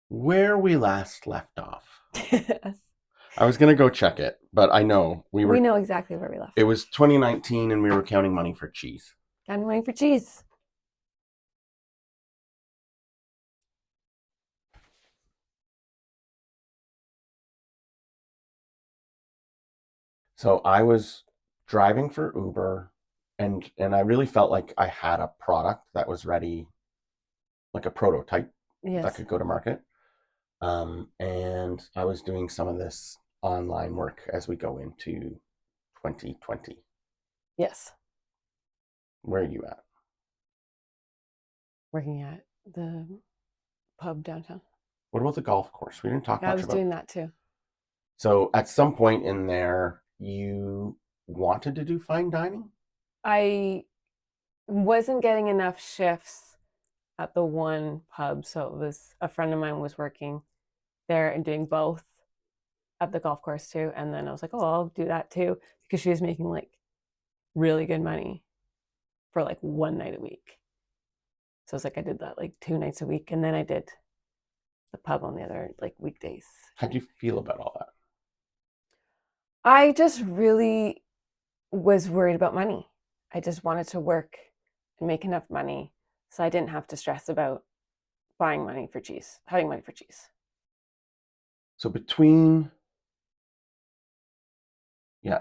Where we last left off. Yes. I was gonna go check it, but I know We know exactly where we left it off. was 2019 and we were counting money for cheese. I'm waiting for cheese. So I was driving for Uber and I really felt like I had a product that was ready, like a prototype that Yes. could go to market. And I was doing some of this online work as we go into 2020. Yes. Where are you at? Working at the pub downtown. What about the golf course? We didn't talk Yeah, I much was about. doing that too. So at some point in there, you wanted to do fine dining? I wasn't getting enough shifts at the one pub, so it was a friend of mine was working there and doing both at the golf course too. And then I was like, oh, I'll do that too because she was making like really good money for like one night a week. So I was like, I did that like 2 nights a week, and then I did the pub on the other like weekdays. How do you feel about all that? I just really was worried about money. I just wanted to work and make enough money so I didn't have to stress about buying money for cheese, having money for cheese. So between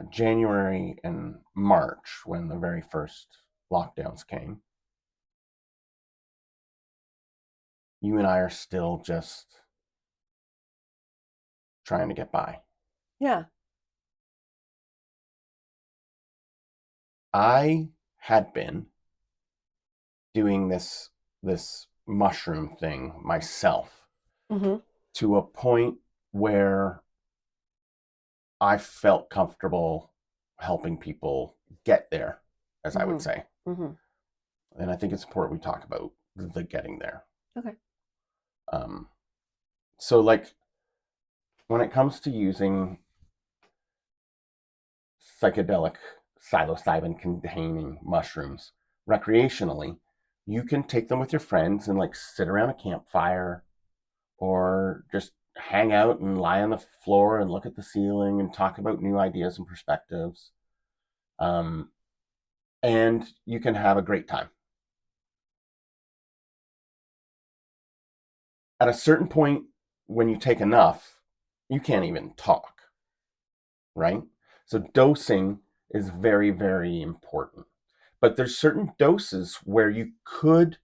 January and March, when the very first lockdowns came, you and I are still just trying to get by. Yeah. I had been doing this mushroom thing myself Mm-hmm. to a point where I felt comfortable helping people get there, as I would Mm-hmm. say. Mm-hmm. And I think it's important we talk about the getting there. Okay. Um, so, like, when it comes to using psychedelic psilocybin containing mushrooms recreationally, you can take them with your friends and like sit around a campfire or just hang out and lie on the floor and look at the ceiling and talk about new ideas and perspectives. Um, and you can have a great time. At a certain point, when you take enough, you can't even talk, right? So dosing is very, very important. But there's certain doses where you could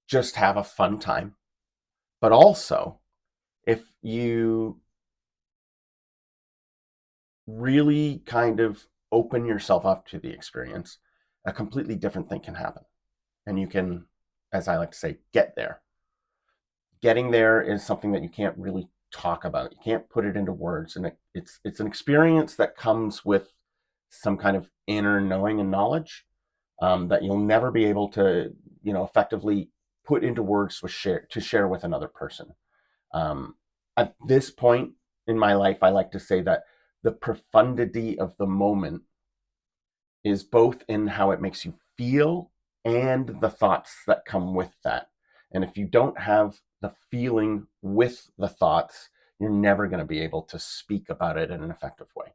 just have a fun time. But also, if you really kind of open yourself up to the experience, a completely different thing can happen. And you can, as I like to say, get there. Getting there is something that you can't really talk about. You can't put it into words. And it's an experience that comes with some kind of inner knowing and knowledge that you'll never be able to, effectively put into words to share with another person. Um, at this point in my life, I like to say that the profundity of the moment is both in how it makes you feel and the thoughts that come with that. And if you don't have the feeling with the thoughts, you're never going to be able to speak about it in an effective way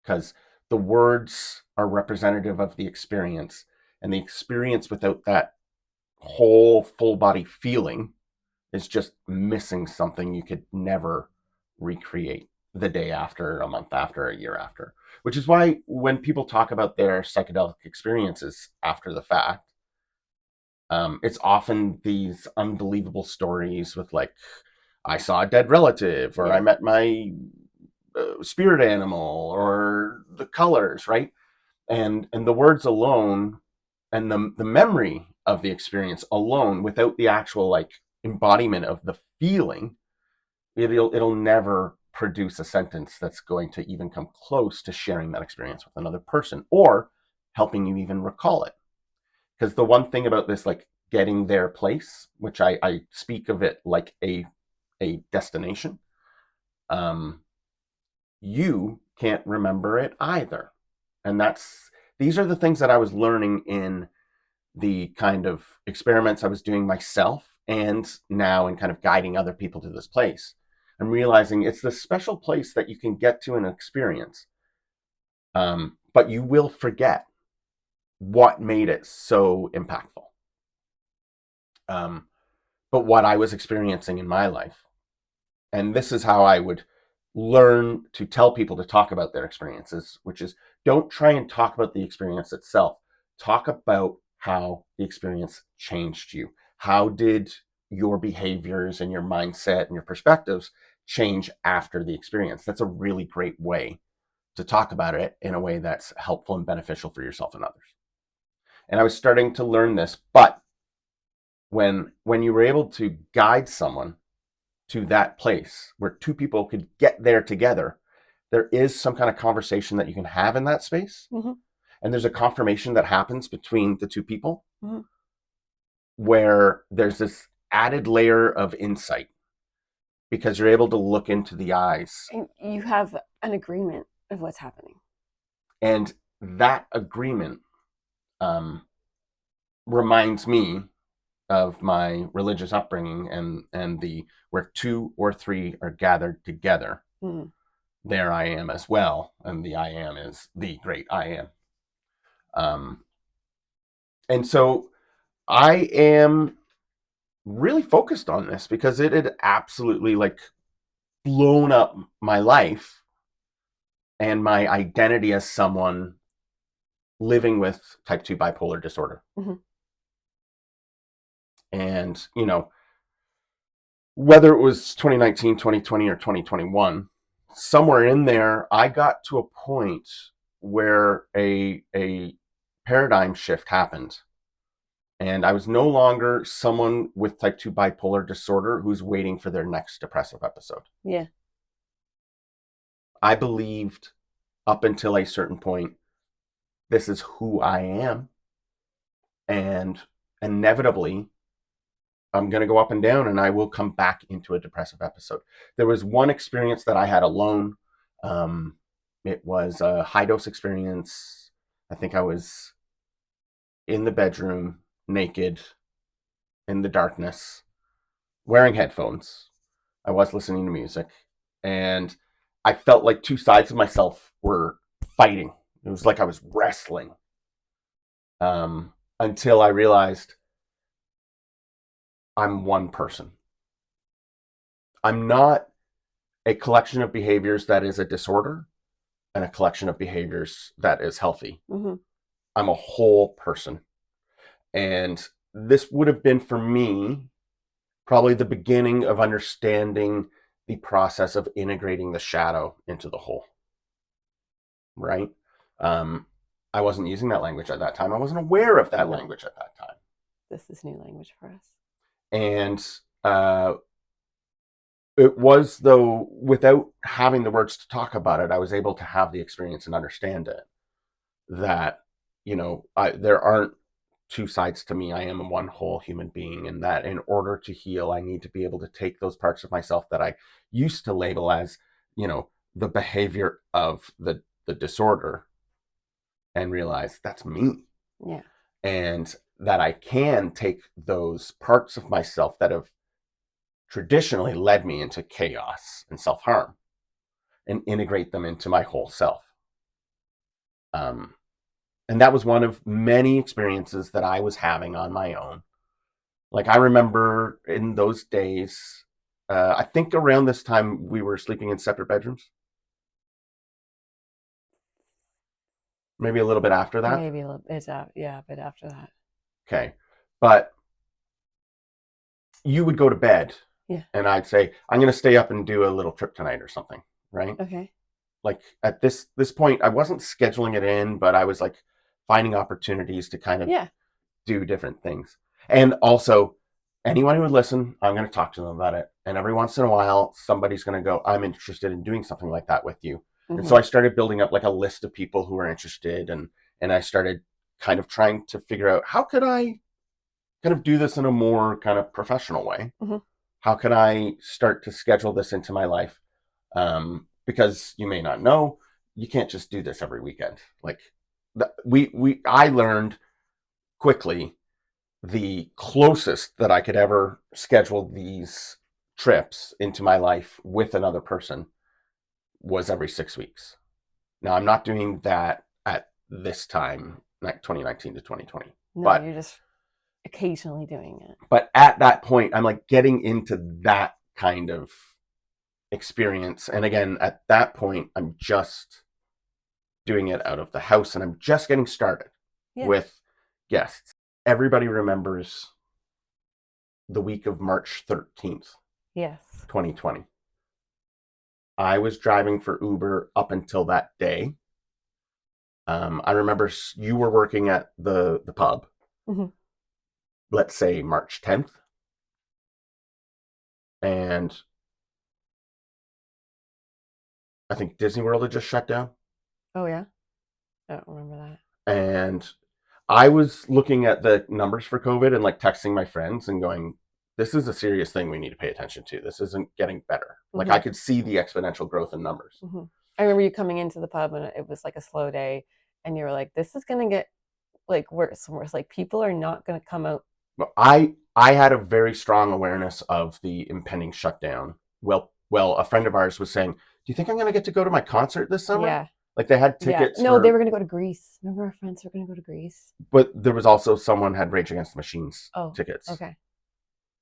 because the words are representative of the experience, and the experience without that whole full body feeling is just missing something you could never recreate the day after, a month after, a year after. Which is why when people talk about their psychedelic experiences after the fact, it's often these unbelievable stories with like, I saw a dead relative, or I Yeah. met my spirit animal, or the colors, right? And the words alone and the memory of the experience alone without the actual like embodiment of the feeling, it'll never produce a sentence that's going to even come close to sharing that experience with another person or helping you even recall it. Because the one thing about this like getting their place, which I speak of it like a destination, um, you can't remember it either. And these are the things that I was learning in the kind of experiments I was doing myself and now in kind of guiding other people to this place, I'm realizing it's this special place that you can get to and experience, but you will forget what made it so impactful. But what I was experiencing in my life, and this is how I would learn to tell people to talk about their experiences, which is don't try and talk about the experience itself. Talk about how the experience changed you. How did your behaviors and your mindset and your perspectives change after the experience? That's a really great way to talk about it in a way that's helpful and beneficial for yourself and others. And I was starting to learn this, but when you were able to guide someone to that place where two people could get there together, there is some kind of conversation that you can have in that space. Mm-hmm. And there's a confirmation that happens between the two people, mm-hmm. where there's this added layer of insight because you're able to look into the eyes. And you have an agreement of what's happening. And that agreement reminds me of my religious upbringing and the where two or three are gathered together, there I am as well, and the I am is the great I am. And so I am really focused on this because it had absolutely like blown up my life and my identity as someone living with type 2 bipolar disorder. Mm-hmm. And, you know, whether it was 2019, 2020, or 2021, somewhere in there, I got to a point where a paradigm shift happened. And I was no longer someone with type 2 bipolar disorder who's waiting for their next depressive episode. Yeah. I believed up until a certain point, this is who I am. And inevitably, I'm going to go up and down and I will come back into a depressive episode. There was one experience that I had alone. It was a high dose experience. I think I was in the bedroom, naked, in the darkness, wearing headphones. I was listening to music, and I felt like two sides of myself were fighting. It was like I was wrestling, until I realized I'm one person. I'm not a collection of behaviors that is a disorder and a collection of behaviors that is healthy. Mm-hmm. I'm a whole person. And this would have been for me probably the beginning of understanding the process of integrating the shadow into the whole. Right? I wasn't using that language at that time. I wasn't aware of that language at that time. This is new language for us. And it was, though, without having the words to talk about it, I was able to have the experience and understand it. That, you know, there aren't two sides to me. I am one whole human being, and that in order to heal, I need to be able to take those parts of myself that I used to label as, you know, the behavior of the disorder and realize that's me. Yeah. And that I can take those parts of myself that have traditionally led me into chaos and self-harm and integrate them into my whole self. And that was one of many experiences that I was having on my own. Like, I remember in those days, I think around this time we were sleeping in separate bedrooms. Maybe a little bit after that. Maybe a little bit, yeah, a bit after that. Okay. But you would go to bed, yeah, and I'd say, I'm going to stay up and do a little trip tonight or something, right? Okay. Like, at this point, I wasn't scheduling it in, but I was like finding opportunities to kind of do different things. And also, anyone who would listen, I'm going to talk to them about it. And every once in a while, somebody's going to go, I'm interested in doing something like that with you. Mm-hmm. And so I started building up like a list of people who were interested. And I started kind of trying to figure out, how could I kind of do this in a more kind of professional way? Mm-hmm. How can I start to schedule this into my life? Because you may not know, you can't just do this every weekend. Like, I learned quickly the closest that I could ever schedule these trips into my life with another person was every 6 weeks. Now, I'm not doing that at this time, like 2019 to 2020. No, But you're just occasionally doing it. but at that point, I'm like getting into that kind of experience. And again, at that point, I'm just doing it out of the house and I'm just getting started with guests. Everybody remembers the week of March 13th, Yes. 2020. I was driving for Uber up until that day. I remember you were working at the pub, Mm-hmm. let's say March 10th. And I think Disney World had just shut down. Oh, yeah? I don't remember that. And I was looking at the numbers for COVID and like texting my friends and going, this is a serious thing we need to pay attention to. This isn't getting better. Like I could see the exponential growth in numbers. Mm-hmm. I remember you coming into the pub and it was like a slow day and you were like, this is going to get like worse and worse. Like people are not going to come out. But I had a very strong awareness of the impending shutdown. Well, a friend of ours was saying, do you think I'm going to get to go to my concert this summer? Yeah. Like they had tickets. No, they were going to go to Greece. Remember our friends were going to go to Greece? But there was also someone had Rage Against the Machines tickets. Okay.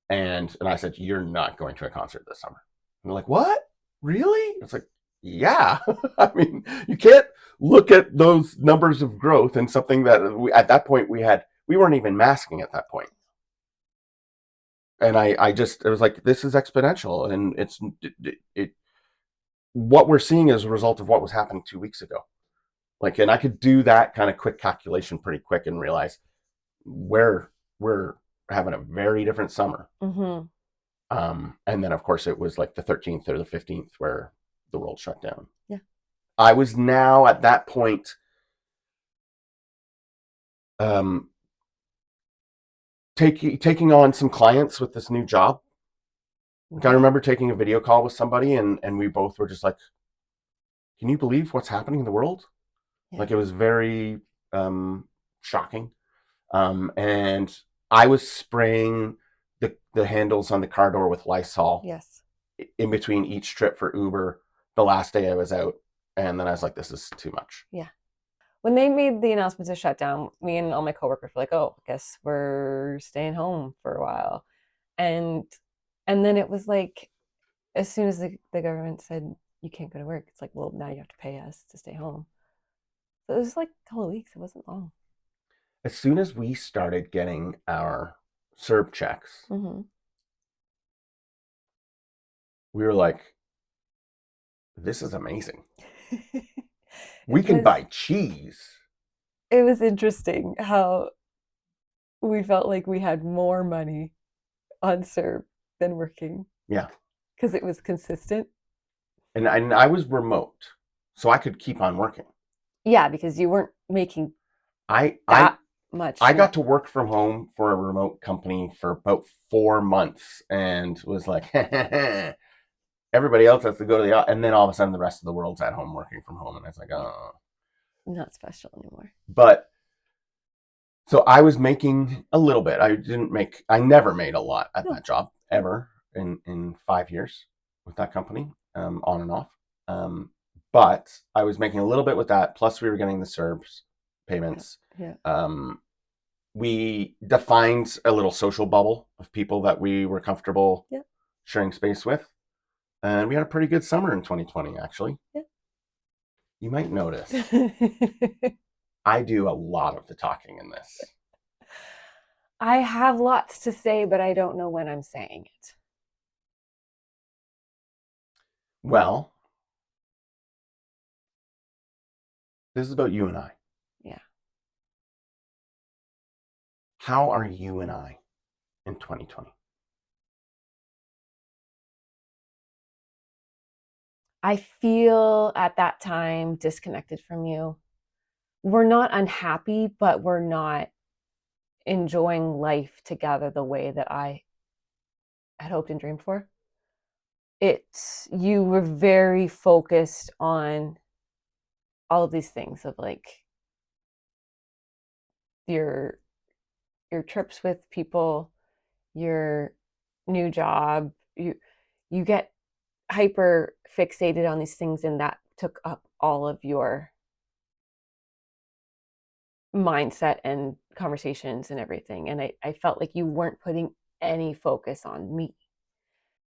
And I said, you're not going to a concert this summer. And they're like, what? Really? It's like, yeah. I mean, you can't look at those numbers of growth and something that at that point we weren't even masking at that point. And it was like, this is exponential. And what we're seeing is a result of what was happening 2 weeks ago. Like, and I could do that kind of quick calculation pretty quick and realize we're having a very different summer. Mm-hmm. And then, of course, it was like the 13th or the 15th where the world shut down. Yeah. I was now at that point taking on some clients with this new job. Like, I remember taking a video call with somebody and we both were just like, can you believe what's happening in the world? Yeah. Like, it was very shocking. And I was spraying the handles on the car door with Lysol. Yes. In between each trip for Uber, the last day I was out, and then I was like, this is too much. Yeah. When they made the announcement to shut down, me and all my coworkers were like, oh, I guess we're staying home for a while. And then it was like, as soon as the government said you can't go to work, it's like, well, now you have to pay us to stay home. So it was like a couple of weeks. It wasn't long. As soon as we started getting our CERB checks, we were like, this is amazing. We can buy cheese. It was interesting how we felt like we had more money on CERB than working. Yeah. Because it was consistent. And I was remote, so I could keep on working. Yeah, because you weren't making much. I got to work from home for a remote company for about 4 months and was like, everybody else has to go to the, and then all of a sudden the rest of the world's at home working from home. And I was like, oh. Not special anymore. But so I was making a little bit. I never made a lot at that job ever in 5 years with that company, on and off. But I was making a little bit with that. Plus we were getting the CERBs payments. Yeah. We defined a little social bubble of people that we were comfortable sharing space with. And we had a pretty good summer in 2020, actually. Yeah. You might notice I do a lot of the talking in this. I have lots to say, but I don't know when I'm saying it. Well, this is about you and I. Yeah. How are you and I in 2020? I feel at that time disconnected from you. We're not unhappy, but we're not enjoying life together the way that I had hoped and dreamed for. You were very focused on all of these things of like your your trips with people, your new job, you get hyper fixated on these things, and that took up all of your mindset and conversations and everything. And I felt like you weren't putting any focus on me.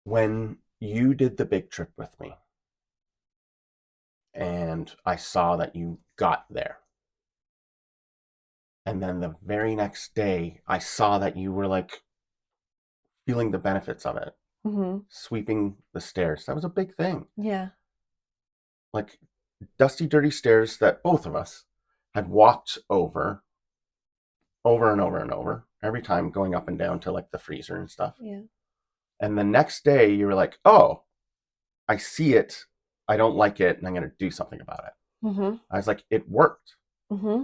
When you did the big trip with me and I saw that you got there, and then the very next day I saw that you were like feeling the benefits of it, Mm-hmm. sweeping the stairs. That was a big thing. Yeah. Like dusty, dirty stairs that both of us had walked over and over and over, every time going up and down to like the freezer and stuff. Yeah. And the next day you were like, oh, I see it. I don't like it. And I'm going to do something about it. Mm-hmm. I was like, it worked. Mm-hmm.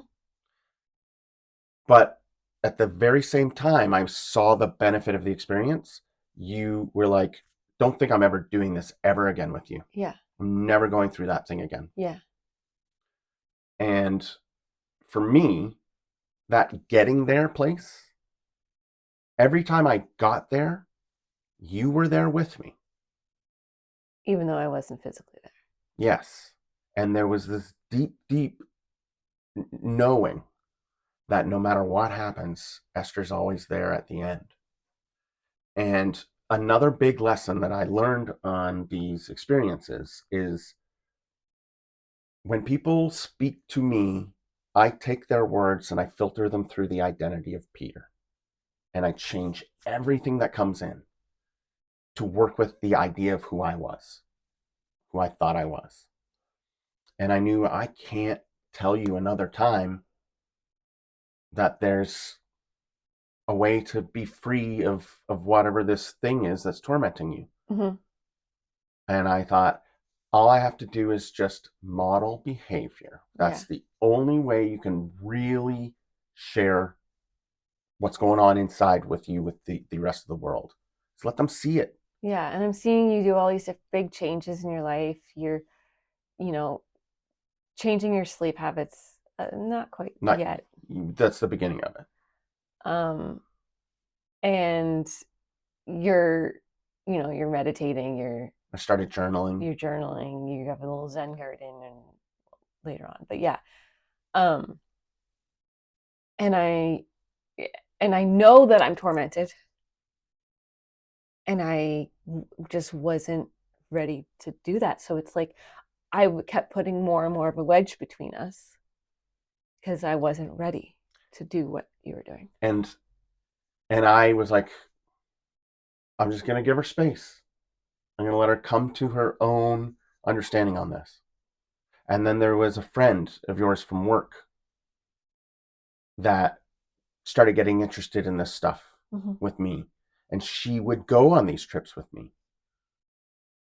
But at the very same time, I saw the benefit of the experience. You were like, don't think I'm ever doing this ever again with you. Yeah. I'm never going through that thing again. Yeah. And for me, that getting there place, every time I got there, you were there with me. Even though I wasn't physically there. Yes. And there was this deep, deep knowing that no matter what happens, Esther's always there at the end. And another big lesson that I learned on these experiences is when people speak to me, I take their words and I filter them through the identity of Peter. And I change everything that comes in to work with the idea of who I was, who I thought I was. And I knew I can't tell you another time that there's a way to be free of whatever this thing is that's tormenting you. Mm-hmm. And I thought, all I have to do is just model behavior. That's the only way you can really share what's going on inside with you, with the rest of the world. So let them see it. Yeah. And I'm seeing you do all these big changes in your life. You're, changing your sleep habits. Not quite Not yet. That's the beginning of it. And you're, you're meditating, I started journaling. you're journaling, you have a little Zen garden and later on. But yeah. And I know that I'm tormented, and I just wasn't ready to do that. So it's like I kept putting more and more of a wedge between us because I wasn't ready to do what you were doing. And I was like, I'm just going to give her space. I'm going to let her come to her own understanding on this. And then there was a friend of yours from work that started getting interested in this stuff with me. And she would go on these trips with me.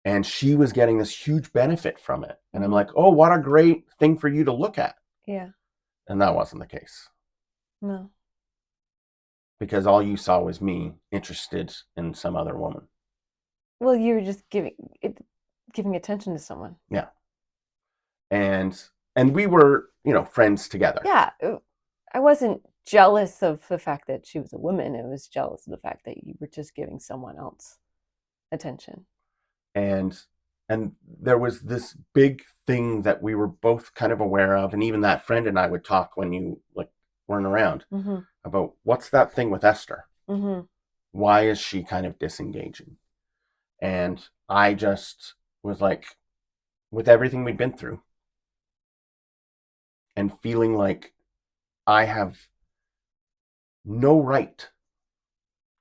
And she was getting this huge benefit from it. And I'm like, oh, what a great thing for you to look at. Yeah. And that wasn't the case. No. Because all you saw was me interested in some other woman. Well, you were just giving attention to someone. Yeah. And we were, friends together. Yeah. I wasn't jealous of the fact that she was a woman. I was jealous of the fact that you were just giving someone else attention. And there was this big thing that we were both kind of aware of, and even that friend and I would talk when you weren't around about what's that thing with Esther? Why is she kind of disengaging? And I just was like, with everything we'd been through and feeling like I have no right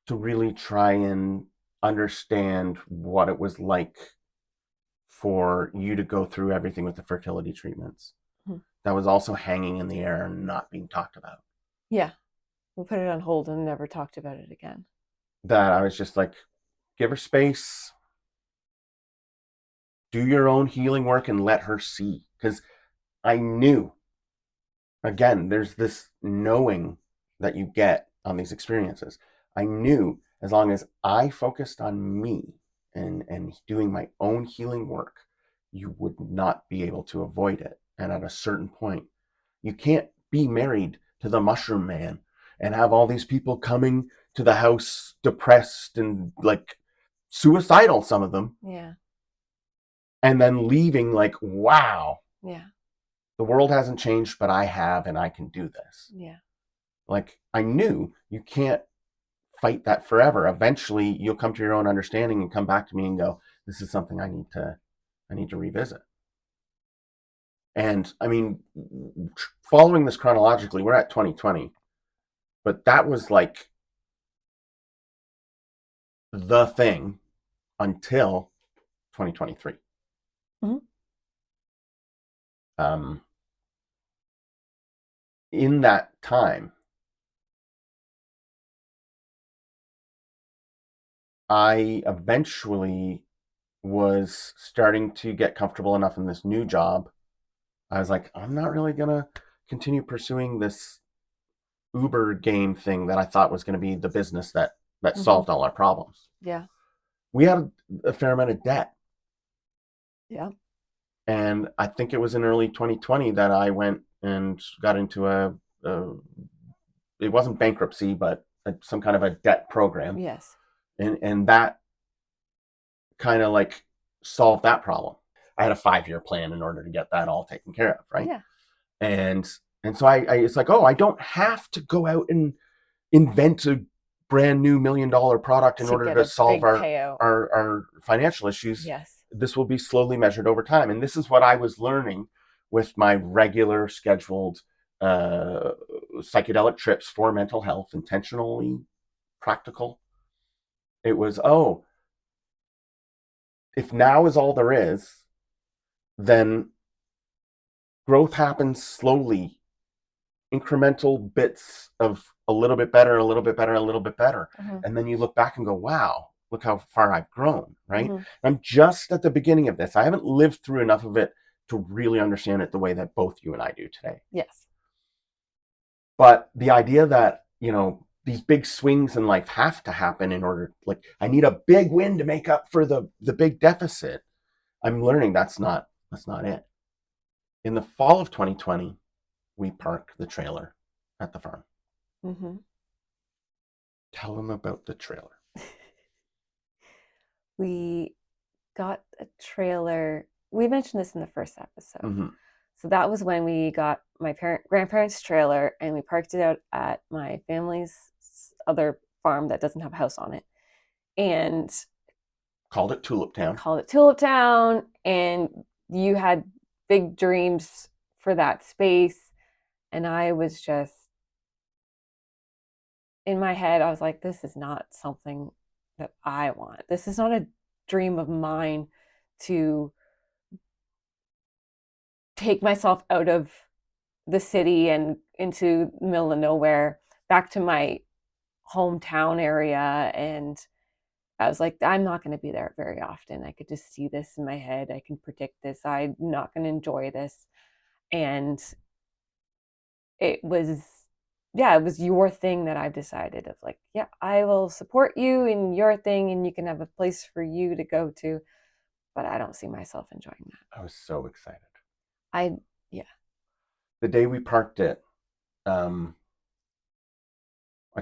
to really try and understand what it was like for you to go through everything with the fertility treatments. That was also hanging in the air and not being talked about. Yeah. We put it on hold and never talked about it again. That I was just like, give her space, do your own healing work, and let her see. Because I knew, again, there's this knowing that you get on these experiences. I knew as long as I focused on me and doing my own healing work, you would not be able to avoid it. And at a certain point, you can't be married to the mushroom man and have all these people coming to the house depressed and like suicidal, some of them, Yeah. and then leaving like, wow, Yeah. the world hasn't changed, but I have, and I can do this. Yeah. Like, I knew you can't fight that forever. Eventually you'll come to your own understanding and come back to me and go, this is something I need to revisit. And I mean, following this chronologically, we're at 2020, but that was like the thing until 2023. Mm-hmm. In that time, I eventually was starting to get comfortable enough in this new job. I was like, I'm not really going to continue pursuing this Uber game thing that I thought was going to be the business that Mm-hmm. solved all our problems. Yeah. We had a fair amount of debt. Yeah. And I think it was in early 2020 that I went and got into it wasn't bankruptcy, but some kind of a debt program. Yes. And that kind of like solved that problem. I had a 5-year plan in order to get that all taken care of, right? Yeah. And so I it's like, oh, I don't have to go out and invent a brand new $1 million product in To order get to a solve big payout. our financial issues. Yes. This will be slowly measured over time. And this is what I was learning with my regular scheduled psychedelic trips for mental health, intentionally practical. It was, oh, if now is all there is, then growth happens slowly, incremental bits of a little bit better, a little bit better, a little bit better. Mm-hmm. And then you look back and go, wow, look how far I've grown, right? Mm-hmm. I'm just at the beginning of this. I haven't lived through enough of it to really understand it the way that both you and I do today. Yes. But the idea that, you know, these big swings in life have to happen in order, like, I need a big win to make up for the big deficit. I'm learning that's not it. In the fall of 2020, we parked the trailer at the farm. Mm-hmm. Tell them about the trailer. We got a trailer. We mentioned this in the first episode. Mm-hmm. So that was when we got my grandparents' trailer and we parked it out at my family's other farm that doesn't have a house on it. And Called it Tulip Town. Called it Tulip Town. And you had big dreams for that space. And I was just, in my head, I was like, this is not something that I want. This is not a dream of mine to take myself out of the city and into the middle of nowhere back to my hometown area. And I was like, I'm not going to be there very often. I could just see this in my head. I can predict this. I'm not going to enjoy this. And it was, yeah, it was your thing that I've decided of like, yeah, I will support you in your thing and you can have a place for you to go to. But I don't see myself enjoying that. I was so excited. Yeah. The day we parked it, I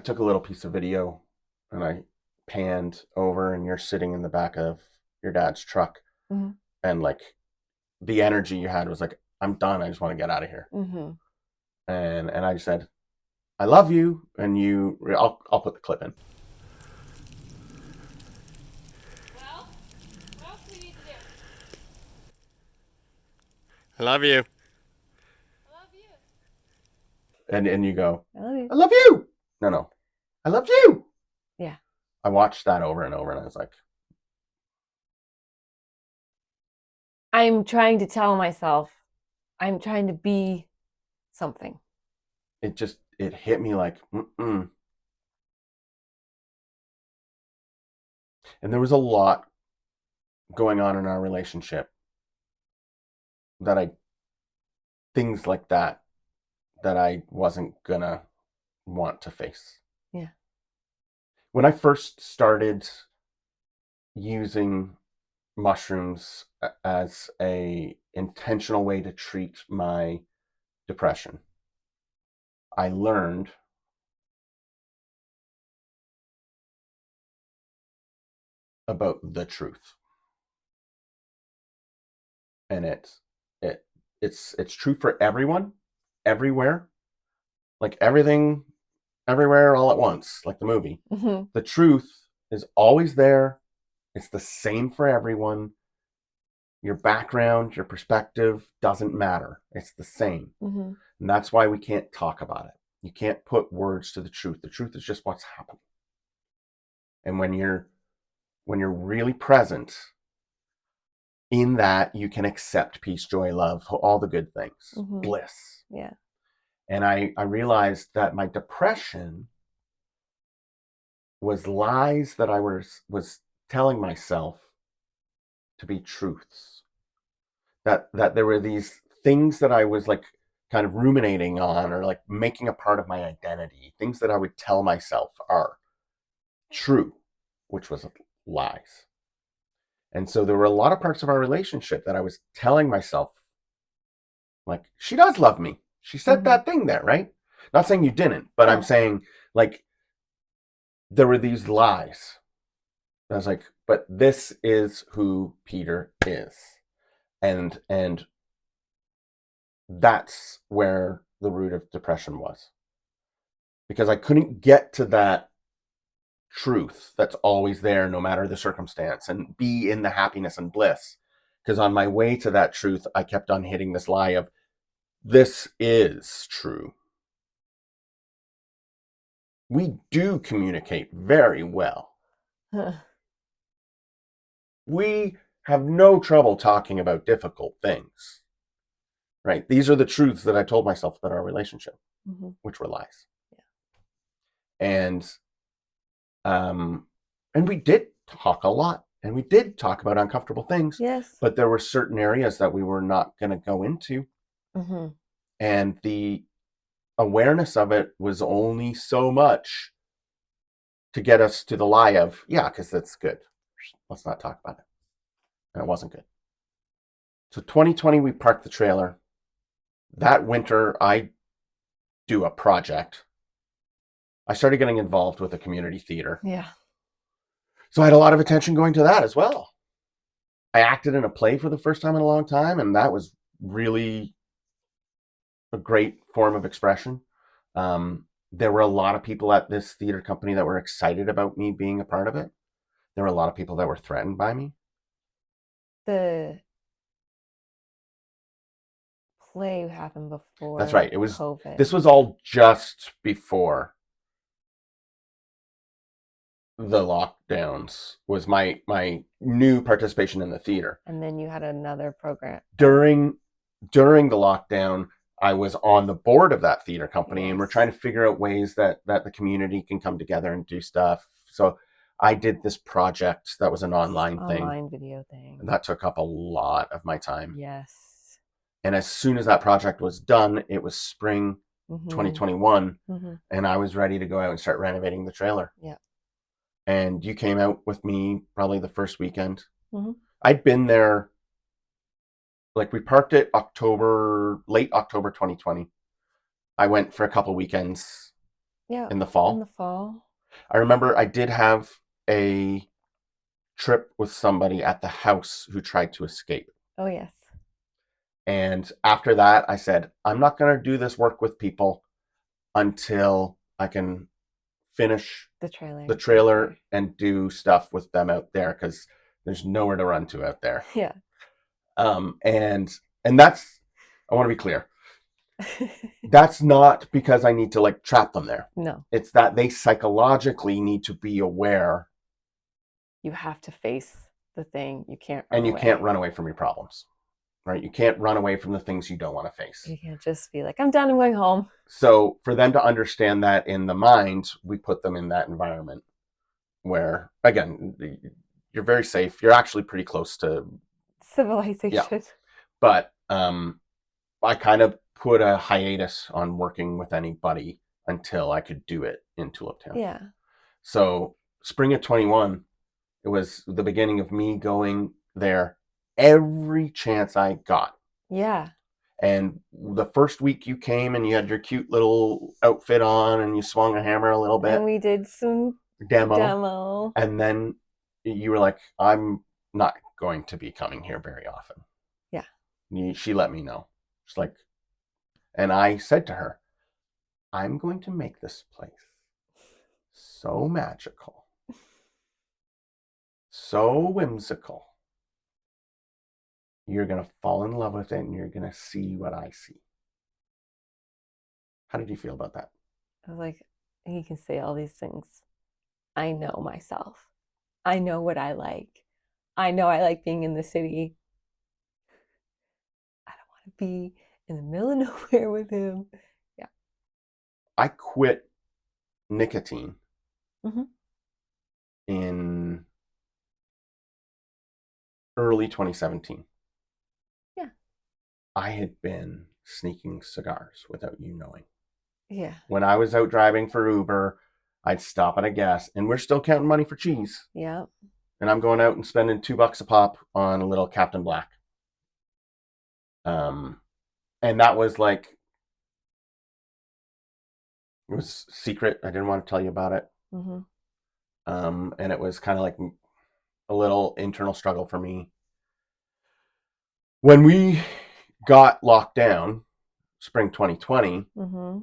took a little piece of video and I panned over, and you're sitting in the back of your dad's truck. Mm-hmm. And like the energy you had was like, I'm done. I just want to get out of here. Mm-hmm. And I just said, I love you. And I'll put the clip in. Well, what else do we need to do? I love you. I love you. And you go, I love you. I love you. No. I love you. Yeah. I watched that over and over and I was like, I'm trying to tell myself I'm trying to be something. it hit me like, mm-mm. And there was a lot going on in our relationship things like that I wasn't gonna want to face. Yeah. When I first started using mushrooms as a intentional way to treat my depression, I learned about the truth. And it's true for everyone, everywhere, like everything, everywhere, all at once, like the movie. Mm-hmm. The truth is always there. It's the same for everyone. Your background, your perspective doesn't matter. It's the same. Mm-hmm. And that's why we can't talk about it. You can't put words to the truth. The truth is just what's happening. And when you're really present in that, you can accept peace, joy, love, all the good things, Mm-hmm. bliss. Yeah. And I realized that my depression was lies that I was telling myself to be truths. That there were these things that I was like kind of ruminating on or like making a part of my identity, things that I would tell myself are true, which was lies. And so there were a lot of parts of our relationship that I was telling myself, like, she does love me. She said that thing there, right? Not saying you didn't, but I'm saying, like, there were these lies. I was like, but this is who Peter is. And that's where the root of depression was. Because I couldn't get to that truth that's always there no matter the circumstance and be in the happiness and bliss. Because on my way to that truth, I kept on hitting this lie of, this is true. We do communicate very well. We have no trouble talking about difficult things, right? These are the truths that I told myself about our relationship, which were lies. Yeah. And we did talk a lot, and we did talk about uncomfortable things. Yes. But there were certain areas that we were not going to go into. Mm-hmm. And the awareness of it was only so much to get us to the lie of, yeah, because that's good. Let's not talk about it. And it wasn't good. So 2020, we parked the trailer. That winter, I do a project. I started getting involved with a community theater. Yeah. So I had a lot of attention going to that as well. I acted in a play for the first time in a long time, and that was really a great form of expression. There were a lot of people at this theater company that were excited about me being a part of it. There were a lot of people that were threatened by me. The play happened before. That's right. It was COVID. This was all just before the lockdowns. Was my new participation in the theater. And then you had another program. During the lockdown, I was on the board of that theater company, Yes. and we're trying to figure out ways that the community can come together and do stuff. So I did this project that was an online video thing. And that took up a lot of my time. Yes. And as soon as that project was done, it was spring 2021, and I was ready to go out and start renovating the trailer. Yeah. And you came out with me probably the first weekend. I'd been there, like, we parked it late October 2020. I went for a couple weekends in the fall. I remember I did have a trip with somebody at the house who tried to escape. Oh, yes. And after that, I said, I'm not going to do this work with people until I can finish the trailer and do stuff with them out there, because there's nowhere to run to out there. Yeah. And that's, I want to be clear. That's not because I need to like trap them there. No. It's that they psychologically need to be aware. You have to face the thing. You can't run away from your problems. Right? You can't run away from the things you don't want to face. You can't just be like, I'm done, I'm going home. So for them to understand that in the mind, we put them in that environment where, again, you're very safe. You're actually pretty close to civilization. Yeah. But I kind of put a hiatus on working with anybody until I could do it in Tuliptown. Yeah. So spring of 21, it was the beginning of me going there every chance I got. Yeah. And the first week you came and you had your cute little outfit on and you swung a hammer a little bit. And we did some demo. And then you were like, I'm not going to be coming here very often. Yeah. She let me know. She's like, and I said to her, I'm going to make this place so magical, so whimsical. You're going to fall in love with it and you're going to see what I see. How did you feel about that? I was like, he can say all these things. I know myself. I know what I like. I know I like being in the city. I don't want to be in the middle of nowhere with him. Yeah. I quit nicotine Mm-hmm. in early 2017. Yeah. I had been sneaking cigars without you knowing. Yeah. When I was out driving for Uber, I'd stop at a gas, and we're still counting money for cheese. Yeah. And I'm going out and spending $2 a pop on a little Captain Black. And that was like, it was secret. I didn't want to tell you about it. Mm-hmm. And it was kind of like a little internal struggle for me. When we got locked down, spring 2020, Mm-hmm.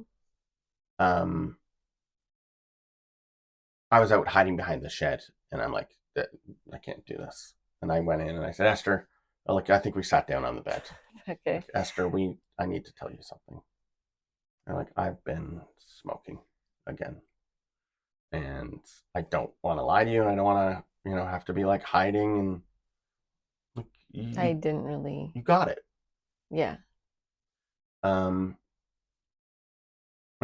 I was out hiding behind the shed, and I'm like, I can't do this. And I went in and I said, Esther, I think we sat down on the bed. Okay. Like, Esther, I need to tell you something. And I've been smoking again, and I don't want to lie to you, and I don't want to, have to be like hiding. And I didn't really. you got it. Yeah. And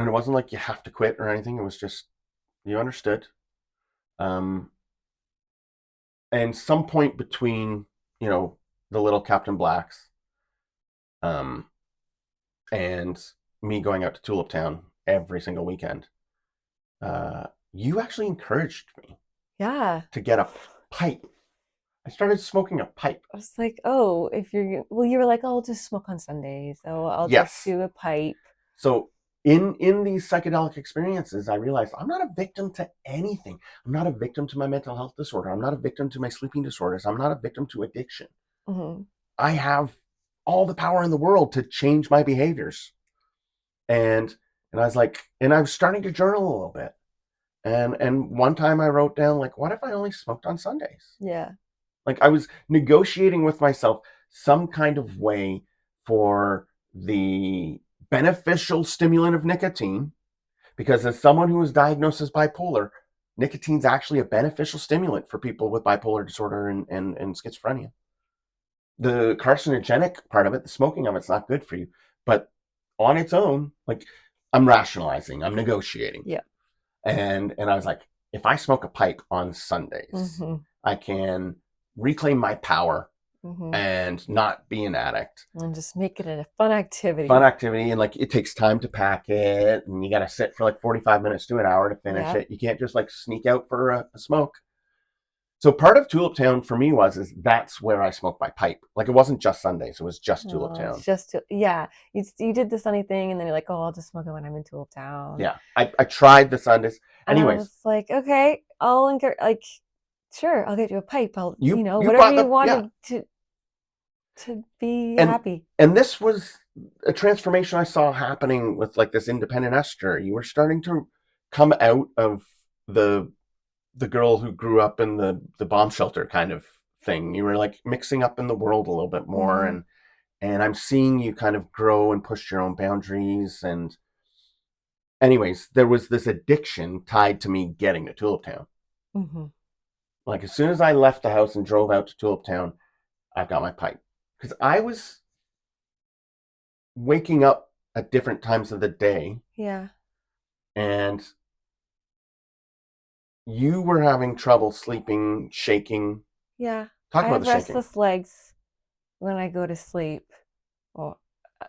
it wasn't like you have to quit or anything. It was just you understood. And some point between the little Captain Blacks, and me going out to Tulip Town every single weekend, you actually encouraged me Yeah. to get a pipe. I started smoking a pipe. I was like, oh, you were like, oh, I'll just smoke on Sundays. Oh, I'll Yes. just do a pipe. So in these psychedelic experiences, I realized I'm not a victim to anything. I'm not a victim to my mental health disorder. I'm not a victim to my sleeping disorders. I'm not a victim to addiction. Mm-hmm. I have all the power in the world to change my behaviors. And I was like, and I was starting to journal a little bit. And one time I wrote down, like, what if I only smoked on Sundays? Yeah. Like, I was negotiating with myself some kind of way for the beneficial stimulant of nicotine, because as someone who was diagnosed as bipolar, nicotine's actually a beneficial stimulant for people with bipolar disorder and schizophrenia. The carcinogenic part of it, the smoking of it's not good for you, but on its own, like, I'm rationalizing, I'm negotiating. Yeah. And I was like, if I smoke a pipe on Sundays, Mm-hmm. I can reclaim my power Mm-hmm. and not be an addict. And just make it a fun activity. And like, it takes time to pack it, and you got to sit for like 45 minutes to an hour to finish it. You can't just like sneak out for a smoke. So part of Tulip Town for me is that's where I smoked my pipe. Like, it wasn't just Sundays, it was just Tulip Town. It's just yeah. You did the Sunny thing, and then you're like, oh, I'll just smoke it when I'm in Tulip Town. Yeah, I tried the Sundays. And Anyways, I was like, okay, sure, I'll get you a pipe. I'll you whatever you wanted to be happy. And this was a transformation I saw happening with like this independent Esther. You were starting to come out of the girl who grew up in the bomb shelter kind of thing. You were like mixing up in the world a little bit more. Mm-hmm. And I'm seeing you kind of grow and push your own boundaries. And anyways, there was this addiction tied to me getting to Tulip Town. Mm-hmm. Like, as soon as I left the house and drove out to Tulip Town, I've got my pipe. Because I was waking up at different times of the day. Yeah. And you were having trouble sleeping, shaking. Yeah. Talk I about have the shaking. restless legs when I go to sleep. Well,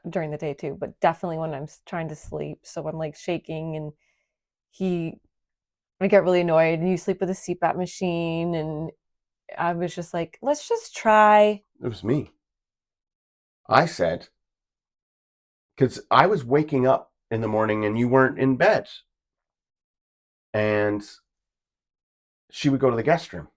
during the day too, but definitely when I'm trying to sleep. So I'm like shaking, and I get really annoyed, and you sleep with a CPAP machine, and I was just like, let's just try. It was me. I said, because I was waking up in the morning and you weren't in bed. And she would go to the guest room.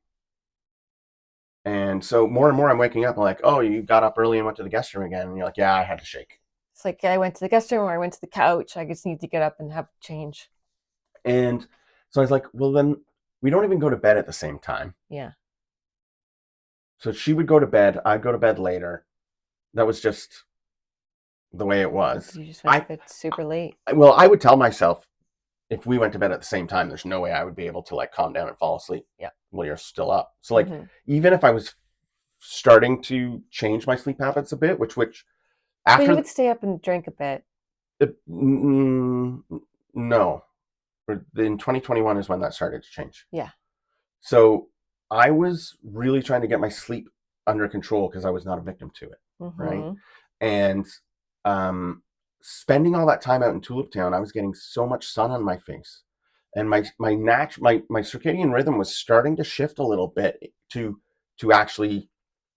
And so more and more I'm waking up. I'm like, oh, you got up early and went to the guest room again. And you're like, yeah, I had to shake. It's like I went to the guest room or I went to the couch. I just need to get up and have change. And so I was like, well, then we don't even go to bed at the same time. Yeah. So she would go to bed. I'd go to bed later. That was just the way it was. You just went to bed super late. Well, I would tell myself if we went to bed at the same time, there's no way I would be able to like calm down and fall asleep. Yeah. Well, you're still up. So like, even if I was starting to change my sleep habits a bit, which after you would stay up and drink a bit. No. In 2021 is when that started to change. Yeah. So I was really trying to get my sleep under control because I was not a victim to it, right? And spending all that time out in Tulip Town, I was getting so much sun on my face, and my circadian rhythm was starting to shift a little bit to actually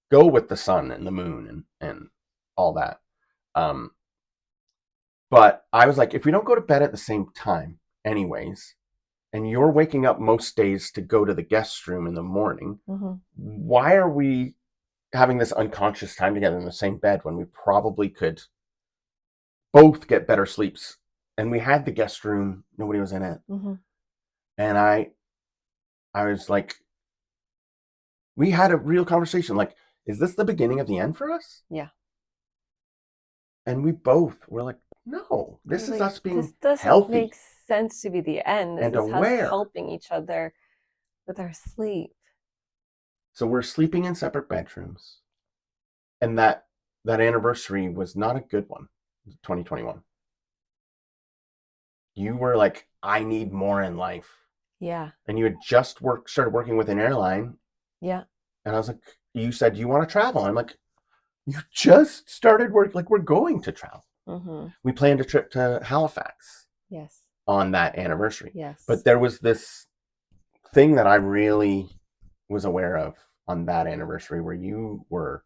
go with the sun and the moon and all that. But I was like, if we don't go to bed at the same time, anyways, and you're waking up most days to go to the guest room in the morning, why are we having this unconscious time together in the same bed when we probably could both get better sleeps? And we had the guest room, nobody was in it. And I was like, we had a real conversation, like, is this the beginning of the end for us? Yeah. And we both were like, no, this is us being this doesn't healthy. Make sense to be the end. This and is aware. Us helping each other with our sleep. So we're sleeping in separate bedrooms. And that anniversary was not a good one, 2021. You were like, I need more in life. Yeah. And you had just started working with an airline. Yeah. And I was like, you said you want to travel. I'm like, you just started work, like we're going to travel. We planned a trip to Halifax. Yes. On that anniversary. Yes. But there was this thing that I really was aware of on that anniversary where you were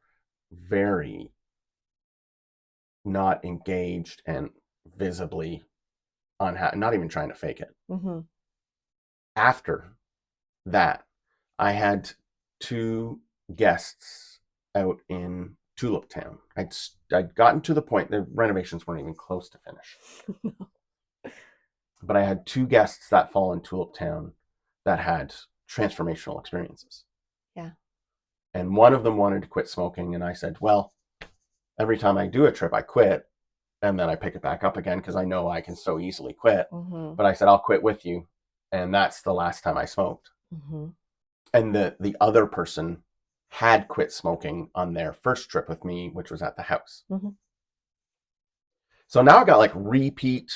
very not engaged and visibly unhappy, not even trying to fake it. After that, I had 2 guests out in Tulip Town. I'd gotten to the point, the renovations weren't even close to finish. But I had 2 guests that fall in Tulip Town that had transformational experiences. Yeah. And one of them wanted to quit smoking. And I said, well, every time I do a trip, I quit. And then I pick it back up again because I know I can so easily quit. But I said, I'll quit with you. And that's the last time I smoked. And the other person had quit smoking on their first trip with me, which was at the house. So now I got like repeat,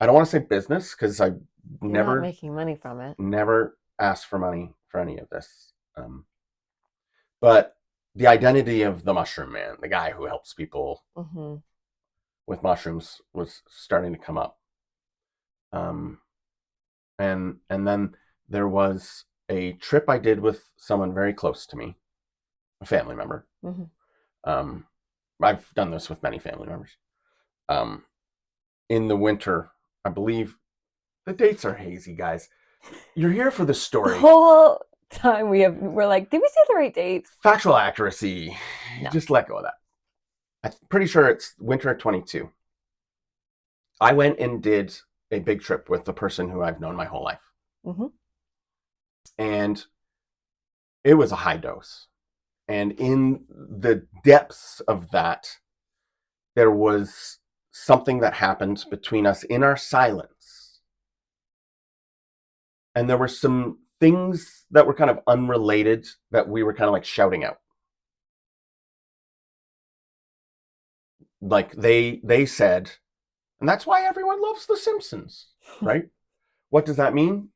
I don't want to say business because I never not making money from it. Never asked for money for any of this. But the identity of the mushroom man, the guy who helps people with mushrooms, was starting to come up. And then there was a trip I did with someone very close to me, a family member. I've done this with many family members. In the winter, I believe the dates are hazy, guys. You're here for the story. The whole time we're like, did we say the right dates? Factual accuracy. No. Just let go of that. I'm pretty sure it's winter of 22. I went and did a big trip with the person who I've known my whole life. And it was a high dose. And in the depths of that, there was something that happened between us in our silence. And there were some things that were kind of unrelated that we were kind of like shouting out. Like they said, and that's why everyone loves The Simpsons, right? What does that mean?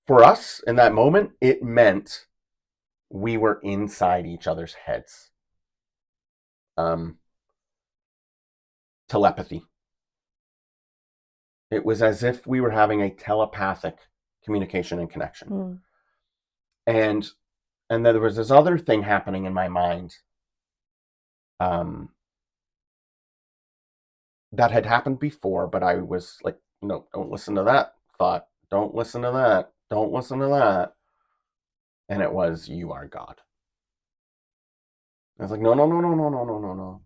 For us in that moment, it meant we were inside each other's heads. Telepathy. It was as if we were having a telepathic communication and connection. And then there was this other thing happening in my mind that had happened before, but I was like, no, don't listen to that thought. Don't listen to that. Don't listen to that. And it was, you are God. I was like, no, no, no, no, no, no, no, no, no.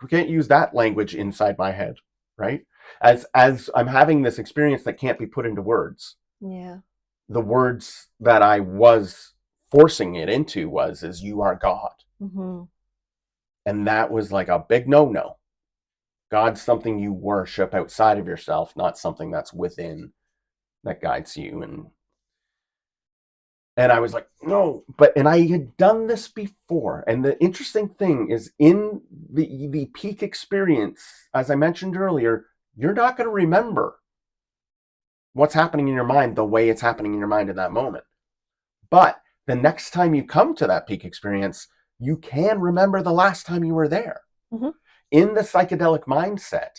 We can't use that language inside my head, right? As I'm having this experience that can't be put into words. Yeah. The words that I was forcing it into is you are God. Mm-hmm. And that was like a big no-no. God's something you worship outside of yourself, not something that's within that guides you. And I was like, no, and I had done this before. And the interesting thing is in the peak experience, as I mentioned earlier, you're not going to remember what's happening in your mind the way it's happening in your mind in that moment. But the next time you come to that peak experience, you can remember the last time you were there. Mm-hmm. In the psychedelic mindset,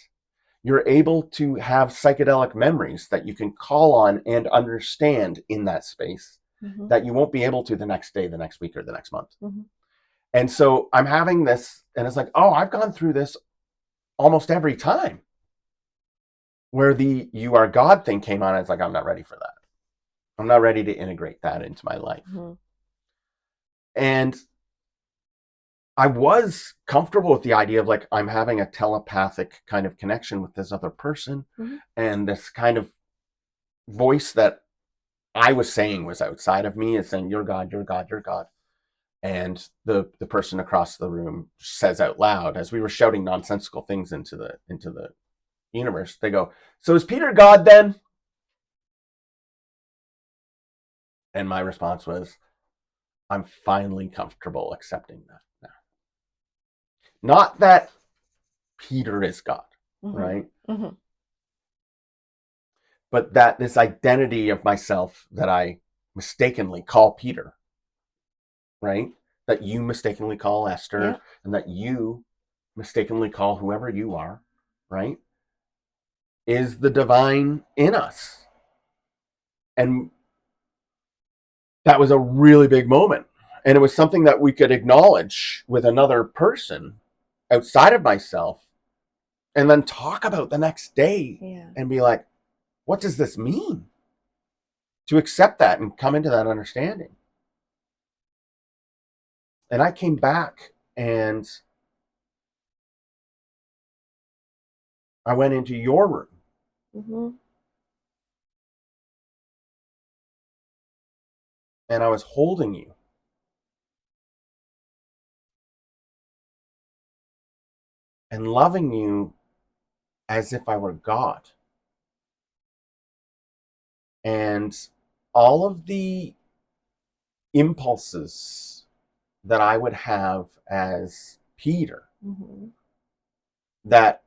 you're able to have psychedelic memories that you can call on and understand in that space Mm-hmm. that you won't be able to the next day, the next week, or the next month. Mm-hmm. And so I'm having this, and it's like, oh, I've gone through this almost every time where the you are God thing came on. It's like, I'm not ready for that. I'm not ready to integrate that into my life. Mm-hmm. And I was comfortable with the idea of like, I'm having a telepathic kind of connection with this other person. Mm-hmm. And this kind of voice that I was saying was outside of me is saying, you're God, you're God, you're God. And the person across the room says out loud, as we were shouting nonsensical things into the universe, they go, so is Peter God then? And my response was, I'm finally comfortable accepting that now. Not that Peter is God, Mm-hmm. right? Mm-hmm. But that this identity of myself that I mistakenly call Peter, right? That you mistakenly call Esther, Yeah. and that you mistakenly call whoever you are, right? Is the divine in us. And that was a really big moment. And it was something that we could acknowledge with another person outside of myself and then talk about the next day. Yeah. And be like, what does this mean? To accept that and come into that understanding. And I came back and I went into your room. Mm-hmm. And I was holding you. And loving you as if I were God. And all of the impulses that I would have as Peter Mm-hmm. that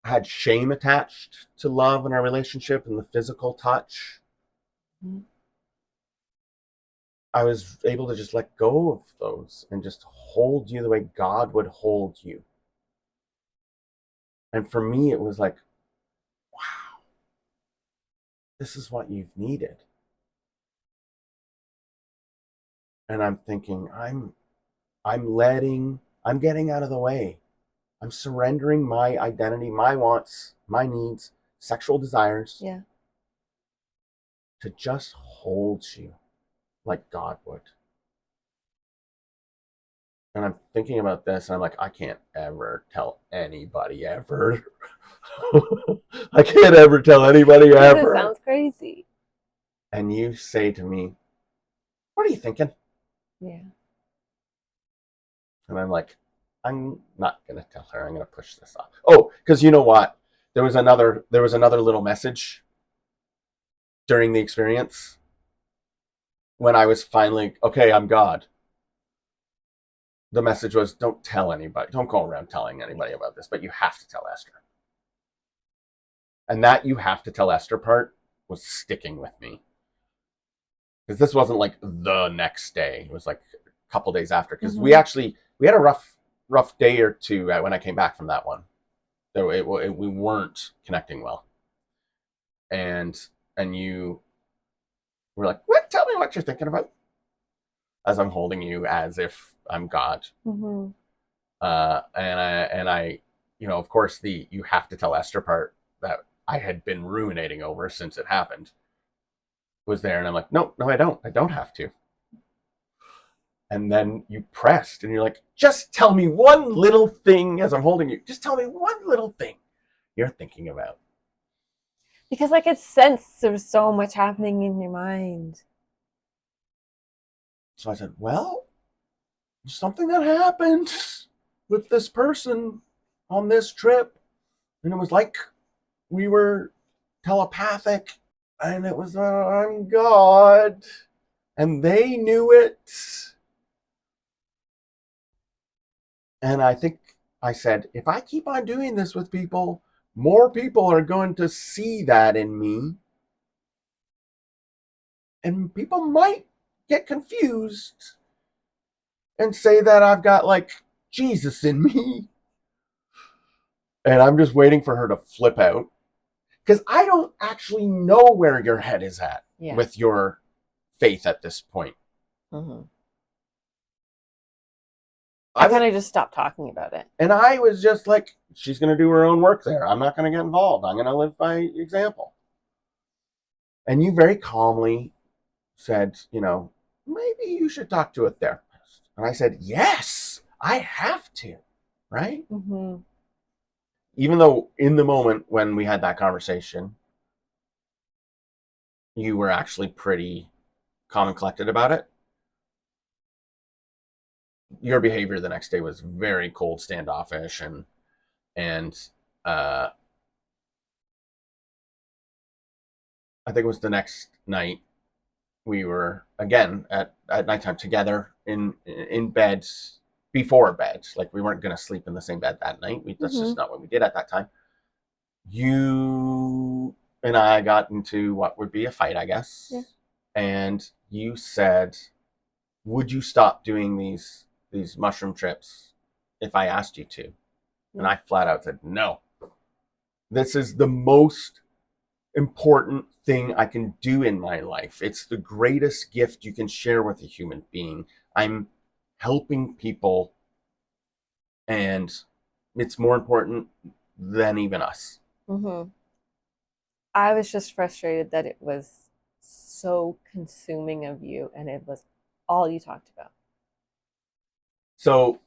had shame attached to love and our relationship and the physical touch, Mm-hmm. I was able to just let go of those and just hold you the way God would hold you. And for me, it was like, wow, this is what you've needed. And I'm thinking, I'm getting out of the way. I'm surrendering my identity, my wants, my needs, sexual desires, Yeah. to just hold you like God would. And I'm thinking about this and I'm like, I can't ever tell anybody ever. I can't ever tell anybody Because ever. it sounds crazy. And you say to me, what are you thinking? Yeah. And I'm like, I'm not going to tell her. I'm going to push this off. Oh, because you know what? There was another little message during the experience when I was finally, okay, I'm God. The message was, don't tell anybody. Don't go around telling anybody about this, but you have to tell Esther. And that you have to tell Esther part was sticking with me. Because this wasn't like the next day. It was like a couple days after. Because we had a rough day or two when I came back from that one. We weren't connecting well. And you were like, what? Tell me what you're thinking about. As I'm holding you as if I'm God. Mm-hmm. And I, of course, you have to tell Esther part that I had been ruminating over since it happened was there. And I'm like, no, I don't have to. And then you pressed and you're like, just tell me one little thing as I'm holding you. Just tell me one little thing you're thinking about. Because I could sense there was so much happening in your mind. So I said, well, something that happened with this person on this trip. And it was like we were telepathic. And it was, I'm God. And they knew it. And I think I said, if I keep on doing this with people, more people are going to see that in me. And people might get confused and say that I've got like Jesus in me. And I'm just waiting for her to flip out. Because I don't actually know where your head is at with your faith at this point. Mm-hmm. I kind of just stopped talking about it. And I was just like, she's going to do her own work there. I'm not going to get involved. I'm going to live by example. And you very calmly said, maybe you should talk to a therapist. And I said, yes, I have to. Right? Mm-hmm. Even though in the moment when we had that conversation, you were actually pretty calm and collected about it. Your behavior the next day was very cold, standoffish, and I think it was the next night we were again at nighttime together in beds before bed. Like we weren't going to sleep in the same bed that night. That's just not what we did at that time. You and I got into what would be a fight, I guess. Yeah. And you said, "Would you stop doing these mushroom trips if I asked you to?" And I flat out said, no. This is the most important thing I can do in my life. It's the greatest gift you can share with a human being. I'm helping people, and it's more important than even us. Mm-hmm. I was just frustrated that it was so consuming of you, and it was all you talked about. So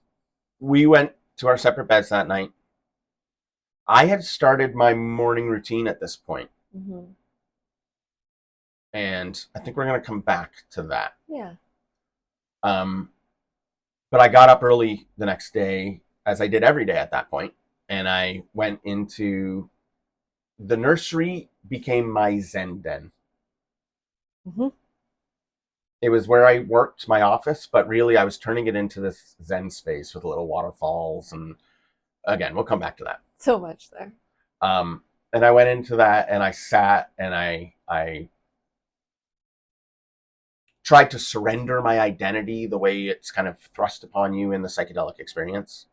we went to our separate beds that night. I had started my morning routine at this point. Mm-hmm. And I think we're going to come back to that. Yeah. But I got up early the next day, as I did every day at that point, and I went into the nursery, became my Zen den. Mm-hmm. It was where I worked my office, but really I was turning it into this Zen space with little waterfalls. And again, we'll come back to that. So much there. And I went into that and I sat and I tried to surrender my identity the way it's kind of thrust upon you in the psychedelic experience.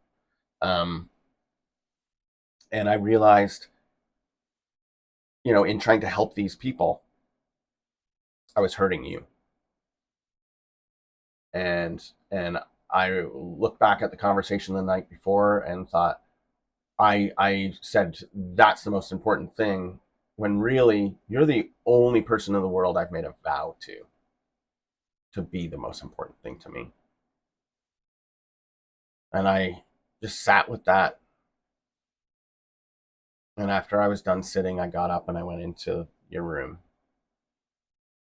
And I realized, in trying to help these people, I was hurting you. And I looked back at the conversation the night before and thought, I said, that's the most important thing, when really you're the only person in the world I've made a vow to be the most important thing to me. And I just sat with that. And after I was done sitting, I got up and I went into your room.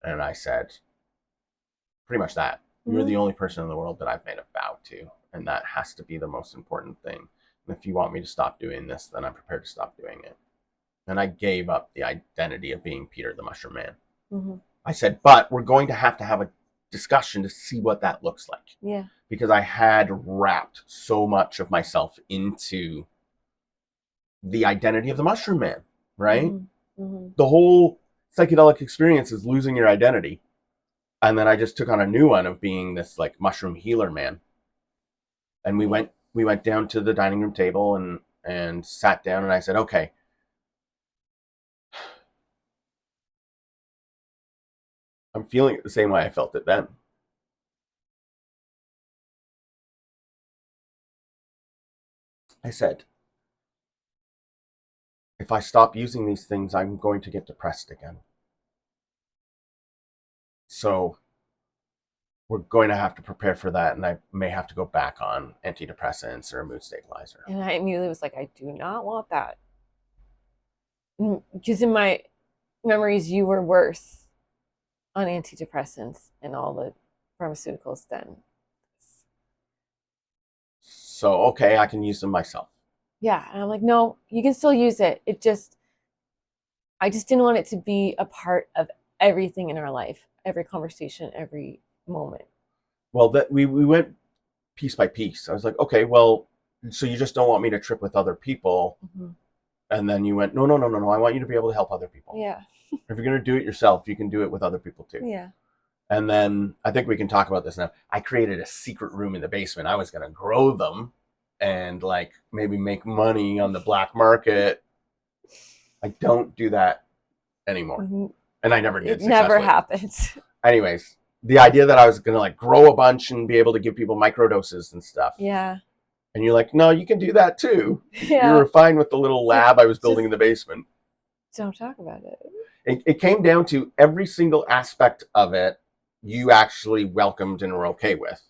And I said, pretty much that. Mm-hmm. You're the only person in the world that I've made a vow to. And that has to be the most important thing. And if you want me to stop doing this, then I'm prepared to stop doing it. And I gave up the identity of being Peter the Mushroom Man. Mm-hmm. I said, but we're going to have a discussion to see what that looks like. Yeah. Because I had wrapped so much of myself into the identity of the Mushroom Man, right? Mm-hmm. Mm-hmm. The whole psychedelic experience is losing your identity. And then I just took on a new one of being this like mushroom healer man. And we went down to the dining room table and sat down, and I said, okay, I'm feeling it the same way I felt it then. I said, if I stop using these things, I'm going to get depressed again. So we're going to have to prepare for that, and I may have to go back on antidepressants or a mood stabilizer. And I immediately was like, I do not want that. Because in my memories, you were worse on antidepressants and all the pharmaceuticals then. So, okay, I can use them myself. Yeah. And I'm like, no, you can still use it. I just didn't want it to be a part of everything in our life, every conversation, every moment. Well, that we went piece by piece. I was like, okay, well, so you just don't want me to trip with other people. Mm-hmm. And then you went, no, no, no, no, no. I want you to be able to help other people. Yeah. If you're going to do it yourself, you can do it with other people too. Yeah. And then I think we can talk about this now. I created a secret room in the basement. I was going to grow them and like maybe make money on the black market. I don't do that anymore. Mm-hmm. And I never did. It never happened. Anyways, the idea that I was going to like grow a bunch and be able to give people microdoses and stuff. Yeah. And you're like, no, you can do that too. Yeah. You were fine with the little lab I was building in the basement. Don't talk about it. It came down to every single aspect of it you actually welcomed and were okay with.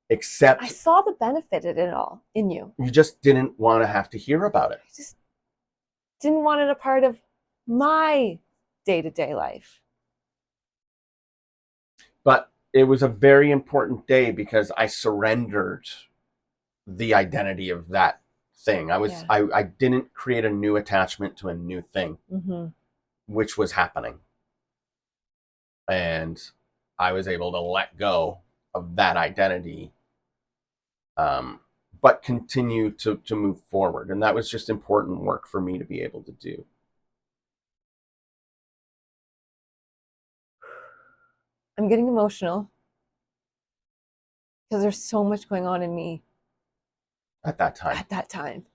Except I saw the benefit in it all in you. you just didn't want to have to hear about it. I just didn't want it a part of my day-to-day life. But it was a very important day because I surrendered the identity of that thing. I didn't create a new attachment to a new thing, which was happening. And I was able to let go of that identity, but continue to move forward. And that was just important work for me to be able to do. I'm getting emotional because there's so much going on in me At that time. at that time.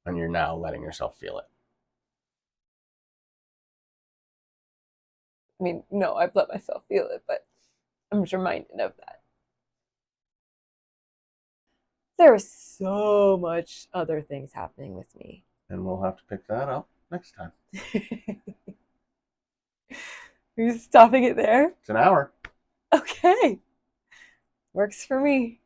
And you're now letting yourself feel it. I mean, no, I've let myself feel it, but I'm just reminded of that. There was so much other things happening with me. And we'll have to pick that up next time. Are you stopping it there? It's an hour. Okay. Works for me.